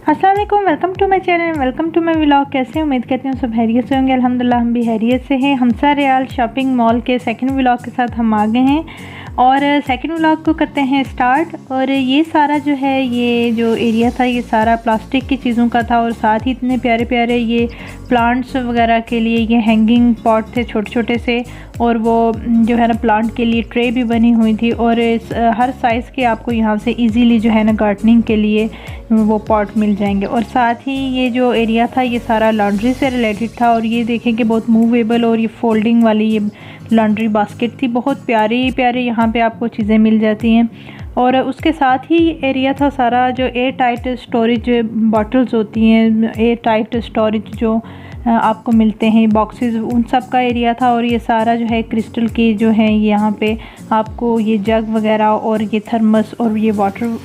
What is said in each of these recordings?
अस्सलाम वालेकुम, welcome to my channel, welcome to my vlog. कैसे उम्मीद करती हूँ सब हैरियत से होंगे। अल्हम्दुलिल्लाह हम भी हैरियत से हैं। हमसा रियाल शॉपिंग मॉल के सेकंड व्लॉग के साथ हम आ गए हैं और सेकंड व्लॉग को करते हैं स्टार्ट। और ये सारा जो है, ये जो एरिया था ये सारा प्लास्टिक की चीज़ों का था और साथ ही इतने प्यारे प्यारे ये प्लांट्स वगैरह के लिए ये हैंगिंग पॉट थे छोटे छोटे से, और वो जो है ना प्लांट के लिए ट्रे भी बनी हुई थी। और हर साइज़ के आपको यहाँ से इजीली जो है ना गार्डनिंग के लिए वो पॉट मिल जाएंगे। और साथ ही ये जो एरिया था ये सारा लॉन्ड्री से रिलेटेड था। और ये देखें कि बहुत मूवेबल और ये फोल्डिंग वाली ये लॉन्ड्री बास्केट थी। बहुत प्यारी प्यारे यहाँ पे आपको चीज़ें मिल जाती हैं। और उसके साथ ही एरिया था सारा जो एयर टाइट स्टोरेज बॉटल्स होती हैं, एयर टाइट स्टोरेज जो आपको मिलते हैं बॉक्सेस, उन सब का एरिया था। और ये सारा जो है क्रिस्टल की जो है यहाँ पे आपको ये जग वगैरह और ये थर्मस और ये वाटर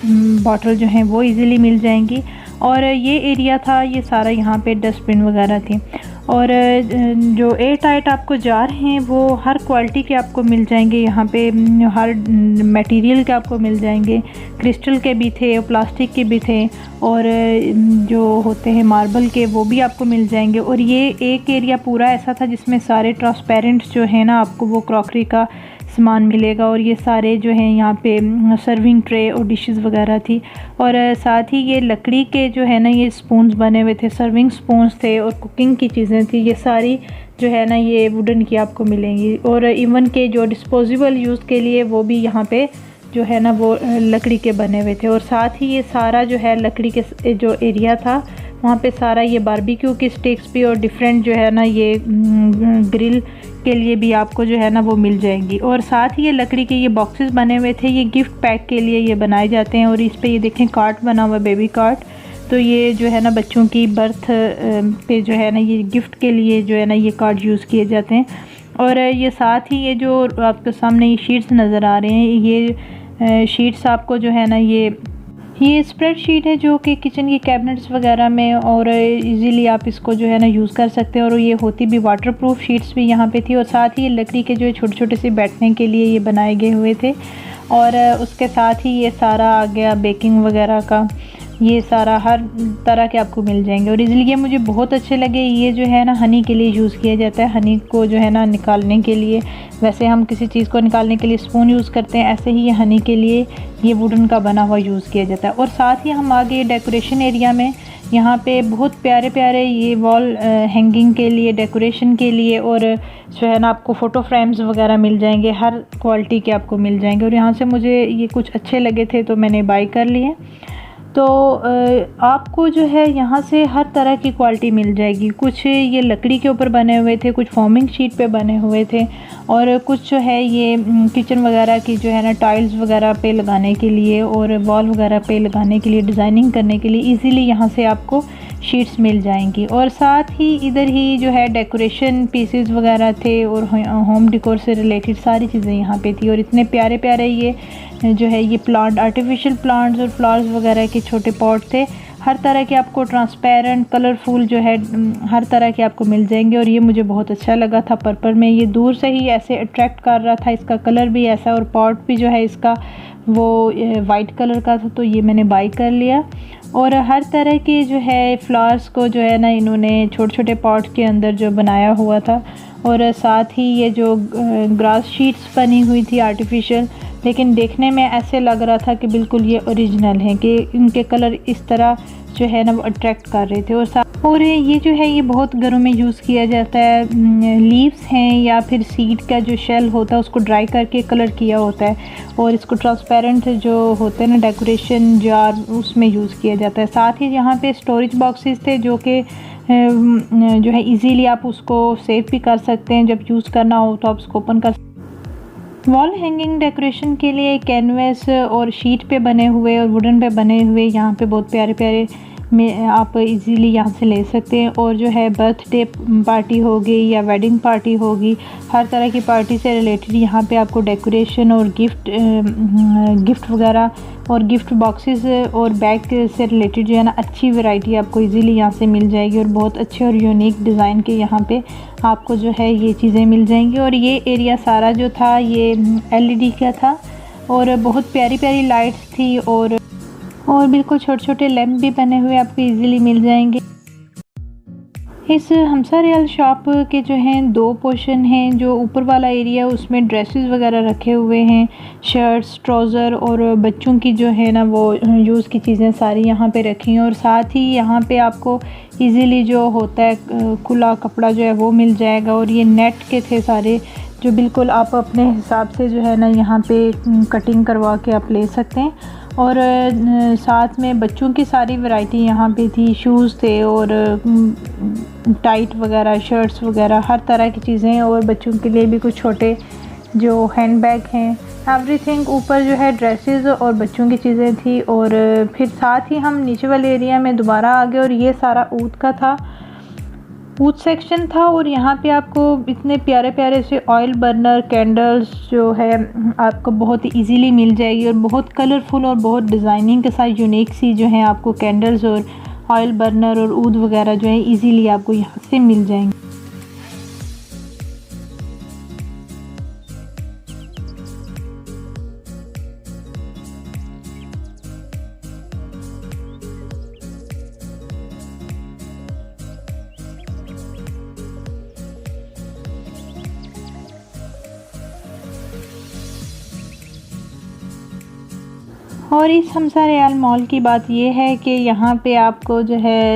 बॉटल जो हैं वो इजीली मिल जाएंगी। और ये एरिया था ये सारा, यहाँ पे डस्टबिन वगैरह थी। और जो एयर टाइट आपको जार हैं वो हर क्वालिटी के आपको मिल जाएंगे यहाँ पे, हर मटेरियल के आपको मिल जाएंगे। क्रिस्टल के भी थे और प्लास्टिक के भी थे, और जो होते हैं मार्बल के वो भी आपको मिल जाएंगे। और ये एक एरिया पूरा ऐसा था जिसमें सारे ट्रांसपेरेंट जो है ना आपको वो क्रॉकरी का सामान मिलेगा। और ये सारे जो हैं यहाँ पे सर्विंग ट्रे और डिशेस वगैरह थी। और साथ ही ये लकड़ी के जो है ना ये स्पून्स बने हुए थे, सर्विंग स्पून्स थे और कुकिंग की चीज़ें थी। ये सारी जो है ना ये वुडन की आपको मिलेंगी। और इवन के जो डिस्पोजेबल यूज़ के लिए वो भी यहाँ पे जो है ना वो लकड़ी के बने हुए थे। और साथ ही ये सारा जो है लकड़ी के जो एरिया था वहाँ पे सारा ये बारबेक्यू की स्टिक्स भी और डिफरेंट जो है ना ये ग्रिल के लिए भी आपको जो है ना वो मिल जाएंगी। और साथ ही ये लकड़ी के ये बॉक्सेस बने हुए थे, ये गिफ्ट पैक के लिए ये बनाए जाते हैं। और इस पे ये देखें कार्ट बना हुआ, बेबी कार्ट। तो ये जो है ना बच्चों की बर्थ पे जो है ना ये गिफ्ट के लिए जो है ना ये कार्ड यूज़ किए जाते हैं। और ये साथ ही ये जो आपके सामने ये शीट्स नज़र आ रहे हैं, ये शीट्स आपको जो है ना ये स्प्रेड शीट है जो कि किचन की कैबिनेट्स वगैरह में और इजीली आप इसको जो है ना यूज़ कर सकते हैं। और ये होती भी वाटरप्रूफ शीट्स भी यहाँ पे थी। और साथ ही ये लकड़ी के जो छोटे छोटे से बैठने के लिए ये बनाए गए हुए थे। और उसके साथ ही ये सारा आ गया बेकिंग वगैरह का, ये सारा हर तरह के आपको मिल जाएंगे। और इसलिए मुझे बहुत अच्छे लगे। ये जो है ना हनी के लिए यूज़ किया जाता है, हनी को जो है ना निकालने के लिए। वैसे हम किसी चीज़ को निकालने के लिए स्पून यूज़ करते हैं, ऐसे ही ये हनी के लिए ये वुडन का बना हुआ यूज़ किया जाता है। और साथ ही हम आगे डेकोरेशन एरिया में, यहाँ पे बहुत प्यारे प्यारे ये वॉल हैंगिंग के लिए, डेकोरेशन के लिए और जो है ना आपको फ़ोटो फ्रेम्स वगैरह मिल जाएंगे, हर क्वालिटी के आपको मिल जाएंगे। और यहाँ से मुझे ये कुछ अच्छे लगे थे तो मैंने बाई कर लिए। तो आपको जो है यहाँ से हर तरह की क्वालिटी मिल जाएगी। कुछ ये लकड़ी के ऊपर बने हुए थे, कुछ फॉर्मिंग शीट पे बने हुए थे, और कुछ जो है ये किचन वगैरह की जो है ना टाइल्स वगैरह पे लगाने के लिए और वॉल वगैरह पे लगाने के लिए, डिज़ाइनिंग करने के लिए इजीली यहाँ से आपको शीट्स मिल जाएंगी। और साथ ही इधर ही जो है डेकोरेशन पीसेस वगैरह थे और होम डेकोर से रिलेटेड सारी चीज़ें यहाँ पे थी। और इतने प्यारे प्यारे ये जो है ये प्लांट, आर्टिफिशियल प्लांट्स और फ्लावर्स वगैरह के छोटे पॉट थे। हर तरह के आपको ट्रांसपेरेंट कलरफुल जो है हर तरह के आपको मिल जाएंगे। और ये मुझे बहुत अच्छा लगा था पर्पल में, ये दूर से ही ऐसे अट्रैक्ट कर रहा था। इसका कलर भी ऐसा और पॉट भी जो है इसका वो वाइट कलर का था, तो ये मैंने बाई कर लिया। और हर तरह के जो है फ्लावर्स को जो है ना इन्होंने छोटे छोटे पॉट के अंदर जो बनाया हुआ था। और साथ ही ये जो ग्रास शीट्स बनी हुई थी आर्टिफिशियल, लेकिन देखने में ऐसे लग रहा था कि बिल्कुल ये ओरिजिनल हैं, कि इनके कलर इस तरह जो है ना वो अट्रैक्ट कर रहे थे। और ये जो है ये बहुत घरों में यूज़ किया जाता है। लीव्स हैं या फिर सीड का जो शेल होता है उसको ड्राई करके कलर किया होता है, और इसको ट्रांसपेरेंट जो होते हैं ना डेकोरेशन जार, उसमें यूज़ किया जाता है। साथ ही यहाँ पे स्टोरेज बॉक्सेस थे जो कि जो है इजीली आप उसको सेव भी कर सकते हैं, जब यूज़ करना हो तो आप उसको ओपन कर। वॉल हैंगिंग डेकोरेशन के लिए कैनवस और शीट पे बने हुए और वुडन पे बने हुए यहाँ पे बहुत प्यारे प्यारे में आप इजीली यहाँ से ले सकते हैं। और जो है बर्थडे पार्टी होगी या वेडिंग पार्टी होगी, हर तरह की पार्टी से रिलेटेड यहाँ पे आपको डेकोरेशन और गिफ्ट वगैरह और गिफ्ट बॉक्सेस और बैग से रिलेटेड जो है ना अच्छी वैरायटी आपको इजीली यहाँ से मिल जाएगी। और बहुत अच्छे और यूनिक डिज़ाइन के यहाँ पे आपको जो है ये चीज़ें मिल जाएंगी। और ये एरिया सारा जो था ये LED का था और बहुत प्यारी प्यारी लाइट्स थी। और बिल्कुल छोटे छोटे लैम्प भी बने हुए आपको इजीली मिल जाएंगे। इस हमसा रियाल शॉप के जो हैं 2 पोर्शन हैं। जो ऊपर वाला एरिया उसमें ड्रेसेस वगैरह रखे हुए हैं, शर्ट्स, ट्राउज़र और बच्चों की जो है ना वो यूज़ की चीज़ें सारी यहाँ पे रखी हैं। और साथ ही यहाँ पे आपको इजीली जो होता है खुला कपड़ा जो है वो मिल जाएगा। और ये नेट के थे सारे, जो बिल्कुल आप अपने हिसाब से जो है ना यहाँ पे कटिंग करवा के आप ले सकते हैं। और साथ में बच्चों की सारी वैरायटी यहाँ पे थी, शूज़ थे और टाइट वगैरह, शर्ट्स वगैरह, हर तरह की चीज़ें। और बच्चों के लिए भी कुछ छोटे जो हैंडबैग हैं, एवरीथिंग। ऊपर जो है ड्रेसेस और बच्चों की चीज़ें थी। और फिर साथ ही हम नीचे वाले एरिया में दोबारा आ गए और ये सारा ऊद का था, ऊद सेक्शन था। और यहाँ पे आपको इतने प्यारे प्यारे से ऑयल बर्नर कैंडल्स जो है आपको बहुत इजीली मिल जाएगी। और बहुत कलरफुल और बहुत डिज़ाइनिंग के साथ यूनिक सी जो है आपको कैंडल्स और ऑयल बर्नर और ऊद वगैरह जो है इजीली आपको यहाँ से मिल जाएंगे। और इस हमसा रियाल मॉल की बात ये है कि यहाँ पे आपको जो है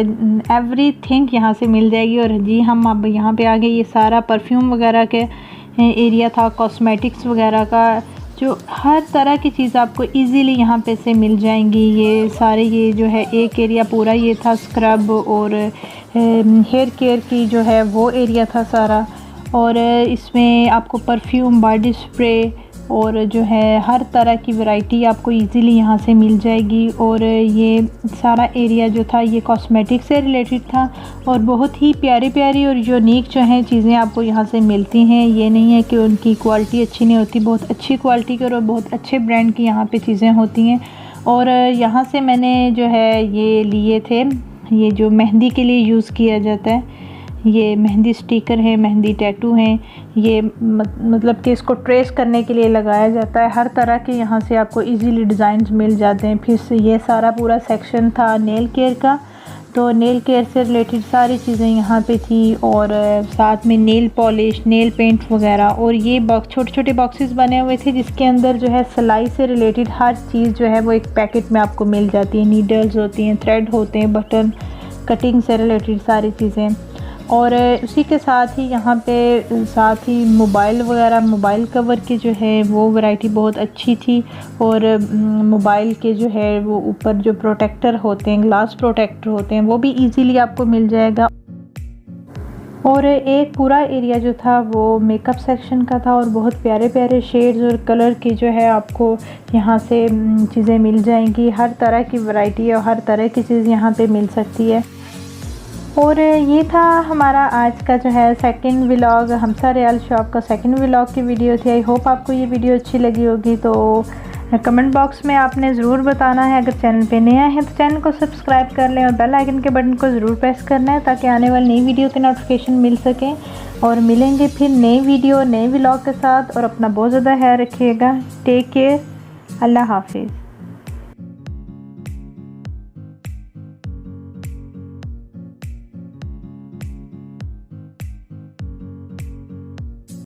एवरीथिंग यहाँ से मिल जाएगी। और जी हम अब यहाँ पे आ गए, ये सारा परफ्यूम वगैरह के एरिया था, कॉस्मेटिक्स वगैरह का, जो हर तरह की चीज़ आपको इजीली यहाँ पे से मिल जाएंगी। ये सारे ये जो है एक एरिया पूरा ये था स्क्रब और हेयर केयर की जो है वो एरिया था सारा। और इसमें आपको परफ्यूम, बॉडी स्प्रे और जो है हर तरह की वैरायटी आपको इजीली यहाँ से मिल जाएगी। और ये सारा एरिया जो था ये कॉस्मेटिक से रिलेटेड था। और बहुत ही प्यारी प्यारी और यूनिक जो हैं चीज़ें आपको यहाँ से मिलती हैं। ये नहीं है कि उनकी क्वालिटी अच्छी नहीं होती, बहुत अच्छी क्वालिटी की और बहुत अच्छे ब्रांड की यहाँ पे चीज़ें होती हैं। और यहाँ से मैंने जो है ये लिए थे, ये जो मेहंदी के लिए यूज़ किया जाता है, ये मेहंदी स्टिकर है, मेहंदी टैटू हैं। ये मतलब कि इसको ट्रेस करने के लिए लगाया जाता है। हर तरह के यहाँ से आपको इजीली डिज़ाइंस मिल जाते हैं। फिर से ये सारा पूरा सेक्शन था नेल केयर का, तो नेल केयर से रिलेटेड सारी चीज़ें यहाँ पे थी। और साथ में नेल पॉलिश, नेल पेंट वगैरह। और ये छोटे छोटे बॉक्सेस बने हुए थे जिसके अंदर जो है सिलाई से रिलेटेड हर चीज़ जो है वो एक पैकेट में आपको मिल जाती है। नीडल्स होती हैं, थ्रेड होते हैं, बटन, कटिंग से रिलेटेड सारी चीज़ें। और उसी के साथ ही यहाँ पे साथ ही मोबाइल वगैरह, मोबाइल कवर की जो है वो वैरायटी बहुत अच्छी थी। और मोबाइल के जो है वो ऊपर जो प्रोटेक्टर होते हैं, ग्लास प्रोटेक्टर होते हैं, वो भी इजीली आपको मिल जाएगा। और एक पूरा एरिया जो था वो मेकअप सेक्शन का था और बहुत प्यारे प्यारे शेड्स और कलर की जो है आपको यहाँ से चीज़ें मिल जाएंगी। हर तरह की वैरायटी और हर तरह की चीज़ यहाँ पे मिल सकती है। और ये था हमारा आज का जो है सेकंड व्लॉग, हमसा रियाल शॉप का सेकंड व्लॉग की वीडियो थी। आई होप आपको ये वीडियो अच्छी लगी होगी। तो कमेंट बॉक्स में आपने ज़रूर बताना है। अगर चैनल पे नया है तो चैनल को सब्सक्राइब कर लें और बेल आइकन के बटन को ज़रूर प्रेस करना है ताकि आने वाली नई वीडियो के नोटिफिकेशन मिल सकें। और मिलेंगे फिर नई वीडियो, नए व्लॉग के साथ। और अपना बहुत ज़्यादा ख्याल रखिएगा। टेक केयर, अल्लाह हाफिज़।